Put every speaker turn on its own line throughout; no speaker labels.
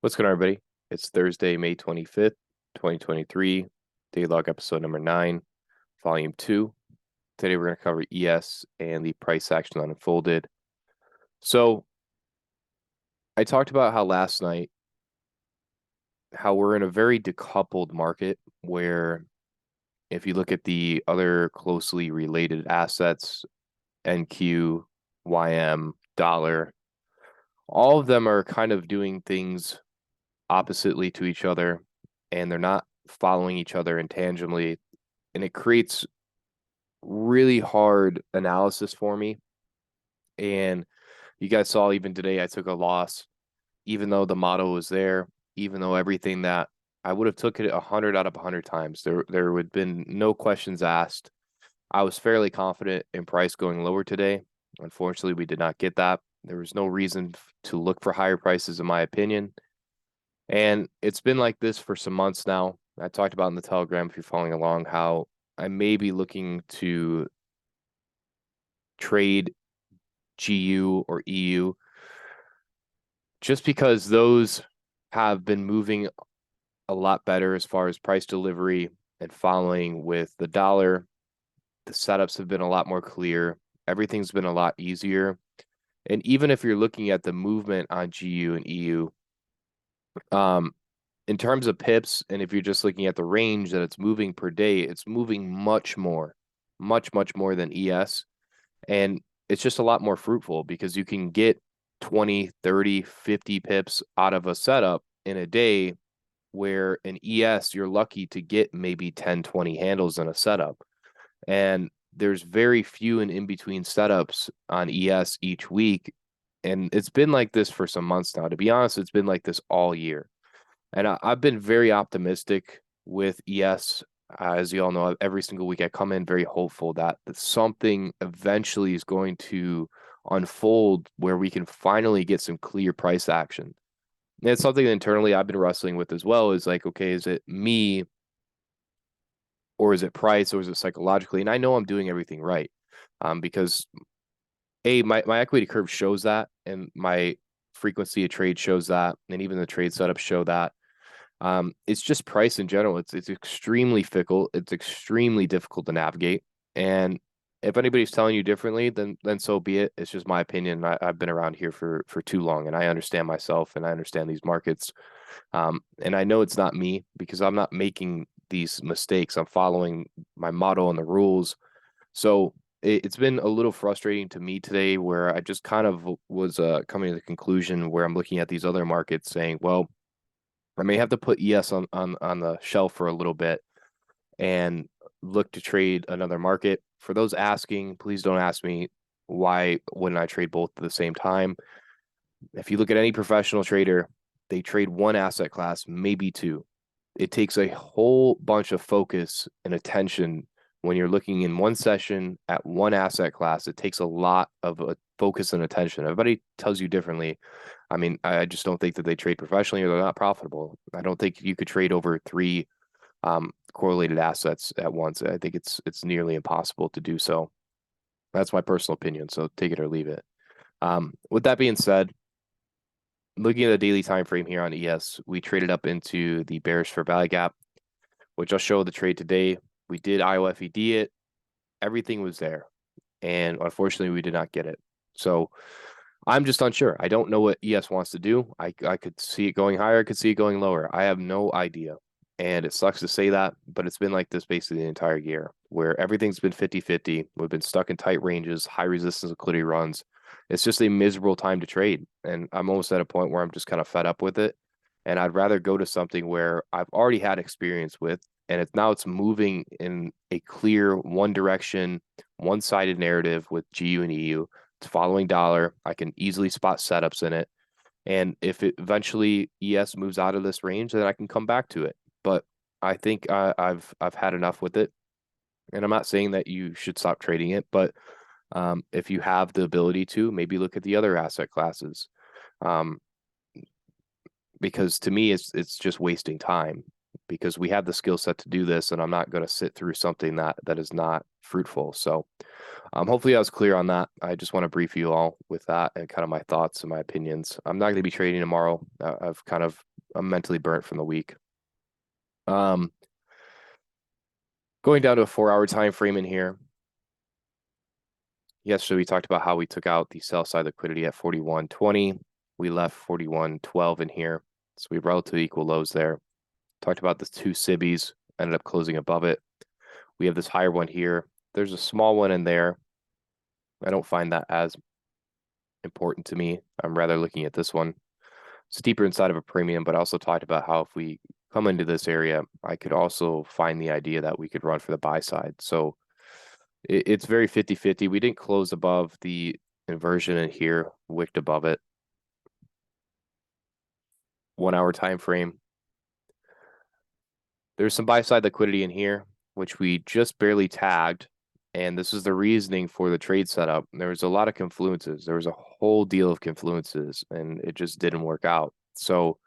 What's going on, everybody? It's Thursday, May 25th, 2023, day log episode number 9, volume 2. Today we're going to cover ES and the price action that unfolded. So I talked about how last night, how we're in a very decoupled market where if you look at the other closely related assets, NQ, YM, dollar, all of them are kind of doing things oppositely to each other, and they're not following each other intangibly, and it creates really hard analysis for me. And you guys saw even today I took a loss, even though the model was there, even though everything that I would have took it 100 out of 100 times. There would have been no questions asked. I was fairly confident in price going lower today. Unfortunately, we did not get that. There was no reason to look for higher prices, in my opinion. And it's been like this for some months now. I talked about in the Telegram, if you're following along, how I may be looking to trade GU or EU just because those have been moving a lot better as far as price delivery and following with the dollar. The setups have been a lot more clear. Everything's been a lot easier. And even if you're looking at the movement on GU and EU, in terms of pips, and if you're just looking at the range that it's moving per day, it's moving much more than ES. And it's just a lot more fruitful because you can get 20, 30, 50 pips out of a setup in a day, where in ES, you're lucky to get maybe 10, 20 handles in a setup. And there's very few and in between setups on ES each week. And it's been like this for some months now. To be honest, it's been like this all year. And I've been very optimistic with ES. As you all know, every single week I come in very hopeful that something eventually is going to unfold where we can finally get some clear price action. And it's something that internally I've been wrestling with as well, is like, okay, is it me or is it price or is it psychologically? And I know I'm doing everything right, because my equity curve shows that, and my frequency of trade shows that, and even the trade setups show that. It's just price in general. It's extremely fickle. It's extremely difficult to navigate. And if anybody's telling you differently, then so be it. It's just my opinion. I've been around here for too long, and I understand myself, and I understand these markets. And I know it's not me because I'm not making these mistakes. I'm following my model and the rules. So it's been a little frustrating to me today, where I just kind of was coming to the conclusion where I'm looking at these other markets saying, well, I may have to put ES on the shelf for a little bit and look to trade another market. For those asking, please don't ask me why wouldn't I trade both at the same time. If you look at any professional trader, they trade one asset class, maybe two. It takes a whole bunch of focus and attention when you're looking in one session at one asset class. It takes a lot of focus and attention. Everybody tells you differently. I mean, I just don't think that they trade professionally, or they're not profitable. I don't think you could trade over three correlated assets at once. I think it's nearly impossible to do so. That's my personal opinion, so take it or leave it. With that being said, looking at the daily time frame here on ES, we traded up into the bearish fair value gap, which I'll show the trade today. We did IOFED it. Everything was there. And unfortunately, we did not get it. So I'm just unsure. I don't know what ES wants to do. I could see it going higher. I could see it going lower. I have no idea. And it sucks to say that, but it's been like this basically the entire year, where everything's been 50-50. We've been stuck in tight ranges, high resistance liquidity runs. It's just a miserable time to trade. And I'm almost at a point where I'm just kind of fed up with it. And I'd rather go to something where I've already had experience with, and it's moving in a clear one direction, one-sided narrative with GU and EU. It's following dollar. I can easily spot setups in it. And if it eventually ES moves out of this range, then I can come back to it. But I think I've had enough with it. And I'm not saying that you should stop trading it, but if you have the ability to, maybe look at the other asset classes. Because to me, it's just wasting time, because we have the skill set to do this, and I'm not going to sit through something that is not fruitful. So hopefully I was clear on that. I just want to brief you all with that and kind of my thoughts and my opinions. I'm not going to be trading tomorrow. I've kind of I'm mentally burnt from the week. Going down to a 4-hour time frame in here. Yesterday, we talked about how we took out the sell side liquidity at 41.20. We left 41.12 in here. So we have relatively equal lows there. Talked about the two SIBIs, ended up closing above it. We have this higher one here. There's a small one in there. I don't find that as important to me. I'm rather looking at this one. It's deeper inside of a premium, but I also talked about how if we come into this area, I could also find the idea that we could run for the buy side. So it's very 50-50. We didn't close above the inversion in here, wicked above it. 1 hour time frame. There's some buy side liquidity in here, which we just barely tagged. And this is the reasoning for the trade setup. There was a lot of confluences. There was a whole deal of confluences, and it just didn't work out. So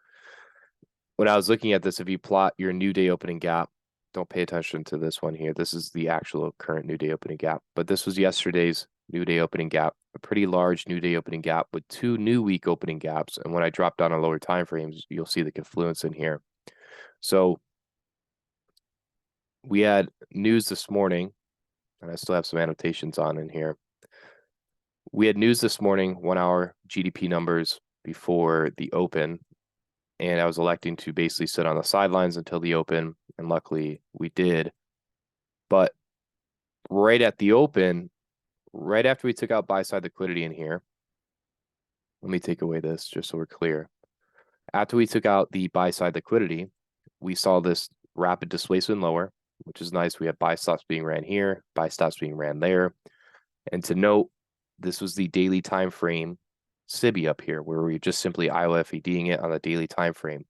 when I was looking at this, if you plot your new day opening gap, don't pay attention to this one here. This is the actual current new day opening gap. But this was yesterday's new day opening gap, a pretty large new day opening gap with two new week opening gaps. And when I drop down on lower time frames, you'll see the confluence in here. So we had news this morning, and I still have some annotations on in here. We had news this morning, 1 hour GDP numbers before the open, and I was electing to basically sit on the sidelines until the open, and luckily we did. But right at the open, right after we took out buy side liquidity in here, let me take away this just so we're clear. After we took out the buy side liquidity, we saw this rapid displacement lower, which is nice. We have buy stops being ran here, buy stops being ran there. And to note, this was the daily time frame SIBI up here, where we just simply IOFEDing it on the daily time frame.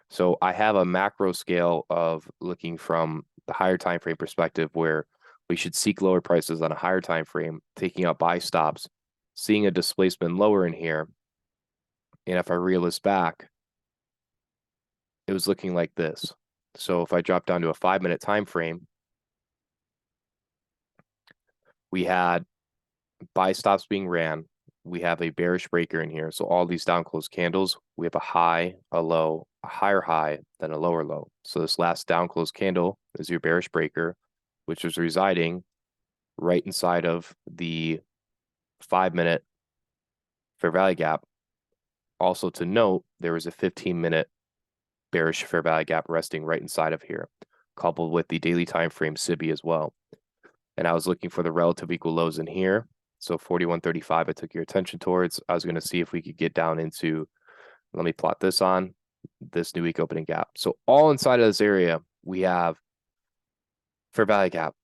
So I have a macro scale of looking from the higher time frame perspective, where we should seek lower prices on a higher time frame, taking out buy stops, seeing a displacement lower in here. And if I reel this back, it was looking like this. So if I drop down to a 5-minute time frame, we had buy stops being ran. We have a bearish breaker in here. So all these down close candles, we have a high, a low, a higher high, then a lower low. So this last down close candle is your bearish breaker, which is residing right inside of the 5-minute fair value gap. Also to note, there was a 15-minute bearish fair value gap resting right inside of here, coupled with the daily time frame SIBI as well. And I was looking for the relative equal lows in here. So 41.35, I took your attention towards. I was going to see if we could get down into, let me plot this on, this new week opening gap. So all inside of this area, we have fair value gap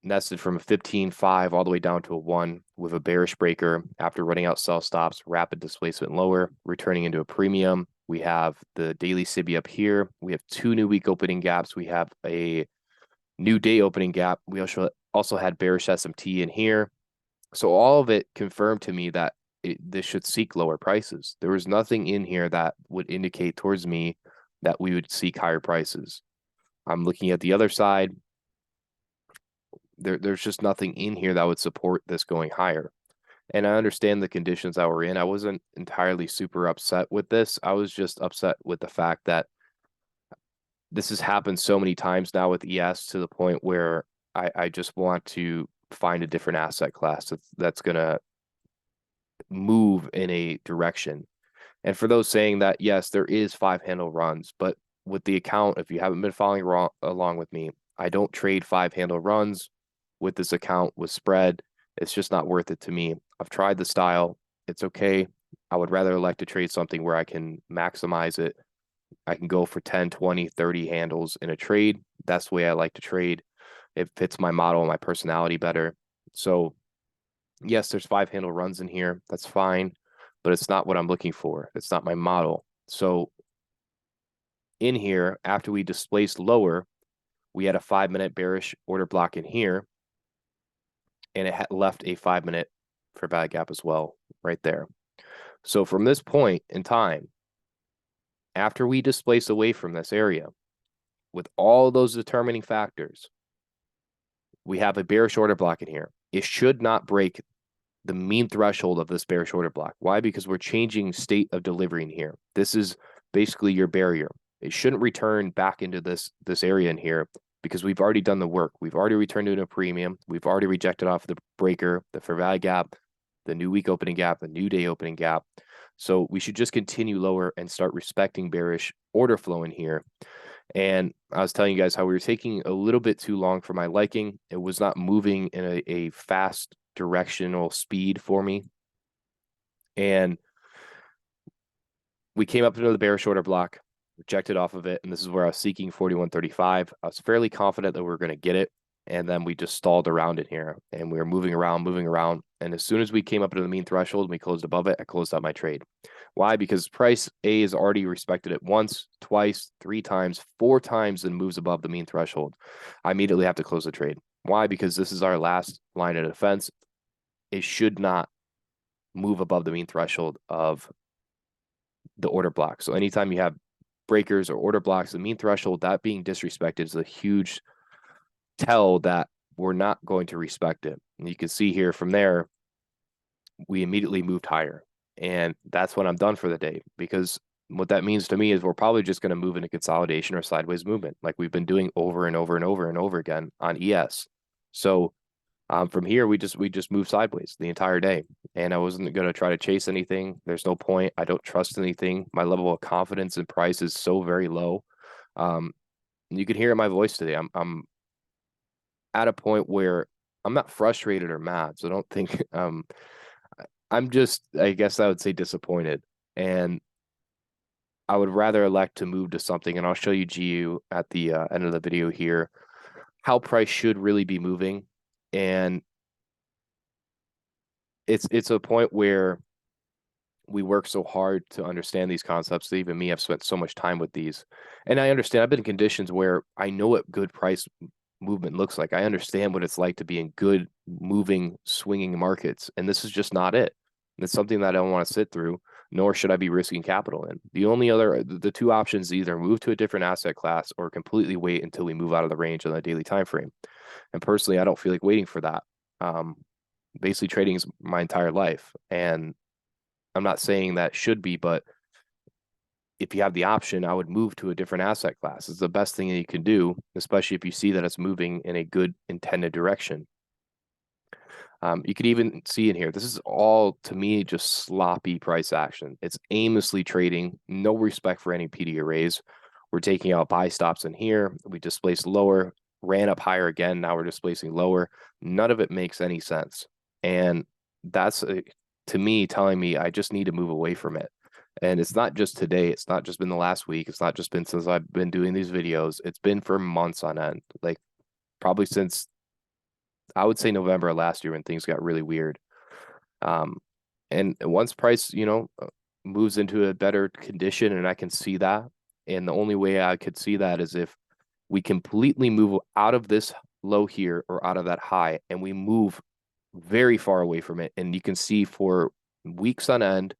nested from a 15.5 all the way down to a 1 with a bearish breaker after running out sell stops, rapid displacement lower, returning into a premium. We have the daily SIBI up here. We have two new week opening gaps. We have a new day opening gap. We also had bearish SMT in here. So all of it confirmed to me that this should seek lower prices. There was nothing in here that would indicate towards me that we would seek higher prices. I'm looking at the other side. There's just nothing in here that would support this going higher. And I understand the conditions that we're in. I wasn't entirely super upset with this. I was just upset with the fact that this has happened so many times now with ES to the point where I just want to find a different asset class that's going to move in a direction. And for those saying that, yes, there is 5-handle runs, but with the account, if you haven't been following along with me, I don't trade 5-handle runs with this account with spread. It's just not worth it to me. I've tried the style. It's okay. I would rather like to trade something where I can maximize it. I can go for 10, 20, 30 handles in a trade. That's the way I like to trade. It fits my model and my personality better. So yes, there's 5-handle runs in here. That's fine, but it's not what I'm looking for. It's not my model. So in here, after we displaced lower, we had a 5-minute bearish order block in here, and it had left a 5-minute fair value gap as well right there. So from this point in time, after we displace away from this area, with all those determining factors, we have a bearish order block in here. It should not break the mean threshold of this bearish order block. Why? Because we're changing state of delivery in here. This is basically your barrier. It shouldn't return back into this area in here because we've already done the work. We've already returned to a premium. We've already rejected off the breaker, the fair value gap, the new week opening gap, the new day opening gap. So we should just continue lower and start respecting bearish order flow in here. And I was telling you guys how we were taking a little bit too long for my liking. It was not moving in a fast directional speed for me. And we came up into the bearish order block, rejected off of it. And this is where I was seeking 41.35. I was fairly confident that we were going to get it. And then we just stalled around it here. And we were moving around. And as soon as we came up to the mean threshold and we closed above it, I closed out my trade. Why? Because price A is already respected it once, twice, 3 times, 4 times, and moves above the mean threshold. I immediately have to close the trade. Why? Because this is our last line of defense. It should not move above the mean threshold of the order block. So anytime you have breakers or order blocks, the mean threshold, that being disrespected is a huge tell that we're not going to respect it. And you can see here from there, we immediately moved higher. And that's when I'm done for the day, because what that means to me is we're probably just going to move into consolidation or sideways movement like we've been doing over and over and over and over again on ES. So from here, we just moved sideways the entire day. And I wasn't going to try to chase anything. There's no point. I don't trust anything. My level of confidence in price is so very low. You can hear it in my voice today. I'm at a point where I'm not frustrated or mad. So I don't think I'm just, I guess I would say, disappointed. And I would rather elect to move to something, and I'll show you GU at the end of the video here, how price should really be moving. And it's a point where we work so hard to understand these concepts that even me, I've spent so much time with these. And I understand I've been in conditions where I know what good price movement looks like. I understand what it's like to be in good moving, swinging markets. And this is just not it. And it's something that I don't want to sit through, nor should I be risking capital in. The only other, the two options, either move to a different asset class or completely wait until we move out of the range on the daily time frame. And personally, I don't feel like waiting for that. Basically, trading is my entire life. And I'm not saying that should be, but if you have the option, I would move to a different asset class. It's the best thing that you can do, especially if you see that it's moving in a good intended direction. You could even see in here, this is all, to me, just sloppy price action. It's aimlessly trading, no respect for any PD arrays. We're taking out buy stops in here. We displaced lower, ran up higher again. Now we're displacing lower. None of it makes any sense. And that's, to me, telling me I just need to move away from it. And it's not just today. It's not just been the last week. It's not just been since I've been doing these videos. It's been for months on end, like probably since, I would say, November of last year when things got really weird. And once price, moves into a better condition, and I can see that. And the only way I could see that is if we completely move out of this low here or out of that high, and we move very far away from it. And you can see for weeks on end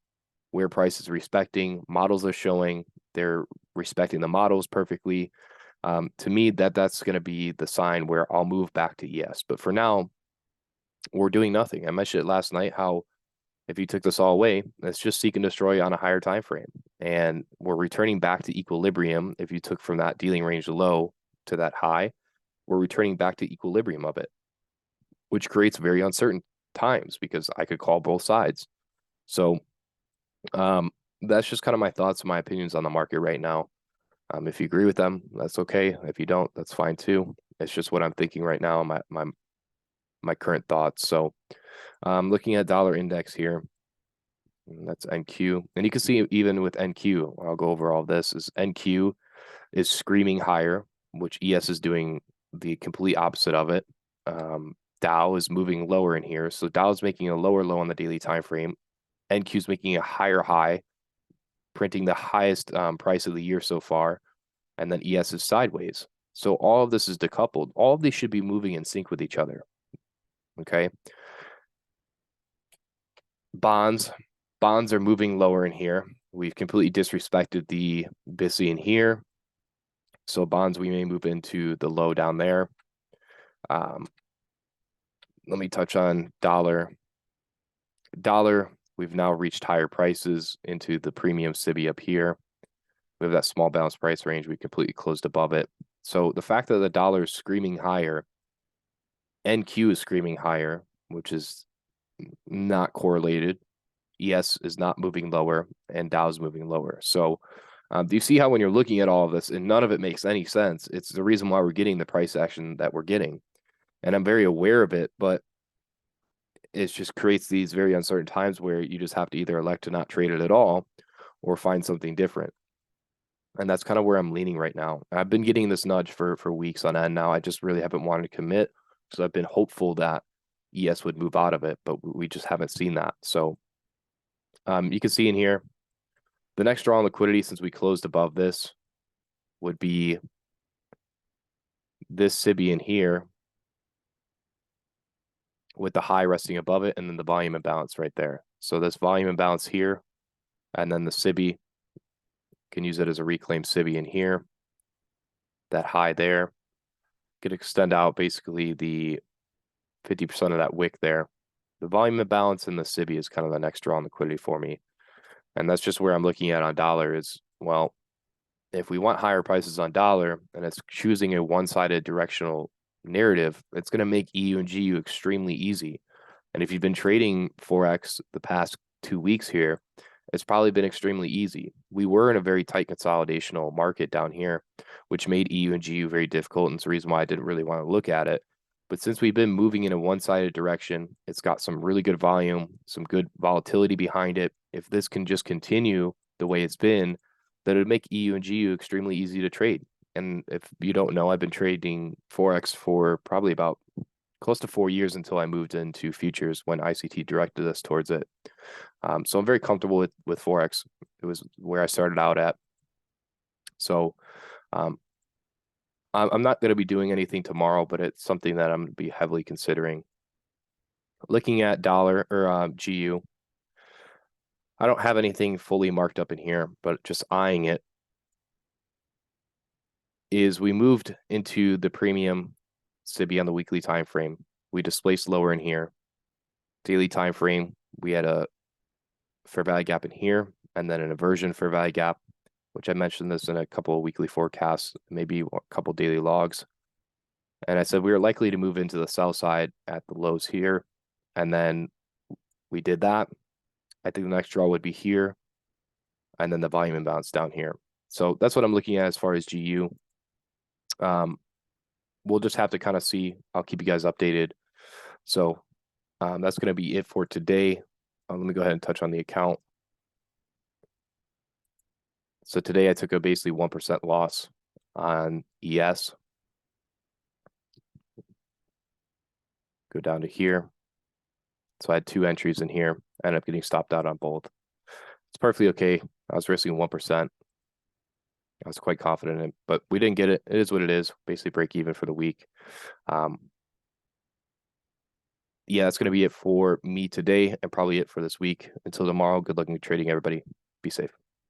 where price is respecting, models are showing they're respecting the models perfectly. To me, that's going to be the sign where I'll move back to ES. But for now, we're doing nothing. I mentioned it last night how if you took this all away, it's just seek and destroy on a higher time frame. And we're returning back to equilibrium. If you took from that dealing range low to that high, we're returning back to equilibrium of it, which creates very uncertain times because I could call both sides. So that's just kind of my thoughts and my opinions on the market right now. If you agree with them, that's okay. If you don't, that's fine too. It's just what I'm thinking right now, my current thoughts. So looking at dollar index here, that's NQ. And you can see even with NQ, I'll go over all this, is NQ is screaming higher, which ES is doing the complete opposite of it. Dow is moving lower in here. So Dow is making a lower low on the daily time frame. NQ is making a higher high, printing the highest price of the year so far. And then ES is sideways. So all of this is decoupled. All of these should be moving in sync with each other. Okay. Bonds are moving lower in here. We've completely disrespected the BISI in here. So bonds, we may move into the low down there. Let me touch on dollar. Dollar, we've now reached higher prices into the premium SIBI up here. We have that small balance price range. We completely closed above it. So the fact that the dollar is screaming higher, NQ is screaming higher, which is not correlated. ES is not moving lower, and Dow is moving lower. So do you see how when you're looking at all of this, and none of it makes any sense, it's the reason why we're getting the price action that we're getting. And I'm very aware of it, but it just creates these very uncertain times where you just have to either elect to not trade it at all or find something different. And that's kind of where I'm leaning right now. I've been getting this nudge for weeks on end now. I just really haven't wanted to commit. So I've been hopeful that ES would move out of it, but we just haven't seen that. So you can see in here, the next draw on liquidity since we closed above this would be this SIBI in here with the high resting above it, and then the volume imbalance right there. So this volume imbalance here, and then the SIBI, can use it as a reclaimed SIBI in here. That high there could extend out basically the 50% of that wick there. The volume imbalance and the SIBI is kind of the next draw on liquidity for me. And that's just where I'm looking at on dollar is, well, if we want higher prices on dollar and it's choosing a one-sided directional narrative, it's going to make EU and GU extremely easy. And if you've been trading Forex the past 2 weeks here, it's probably been extremely easy. We were in a very tight consolidational market down here, which made EU and GU very difficult. And it's the reason why I didn't really want to look at it. But since we've been moving in a one-sided direction, it's got some really good volume, some good volatility behind it. If this can just continue the way it's been, that it would make EU and GU extremely easy to trade. And if you don't know, I've been trading Forex for probably about close to 4 years until I moved into futures when ICT directed us towards it. So I'm very comfortable with Forex. It was where I started out at. So I'm not going to be doing anything tomorrow, but it's something that I'm going to be heavily considering. Looking at dollar or GU, I don't have anything fully marked up in here, but just eyeing it is we moved into the premium SIBI on the weekly time frame. We displaced lower in here. Daily time frame, we had a fair value gap in here, and then an inversion fair value gap, which I mentioned this in a couple of weekly forecasts, maybe a couple daily logs. And I said we were likely to move into the sell side at the lows here, and then we did that. I think the next draw would be here, and then the volume imbalance down here. So that's what I'm looking at as far as GU. We'll just have to kind of see. I'll keep you guys updated. So that's going to be it for today. Let me go ahead and touch on the account. So today I took a basically 1% loss on ES. Go down to here. So I had 2 entries in here. I ended up getting stopped out on both. It's perfectly okay. I was risking 1%. I was quite confident in it, but we didn't get it. It is what it is. Basically break even for the week. Yeah, that's going to be it for me today and probably it for this week. Until tomorrow, good luck in trading, everybody. Be safe.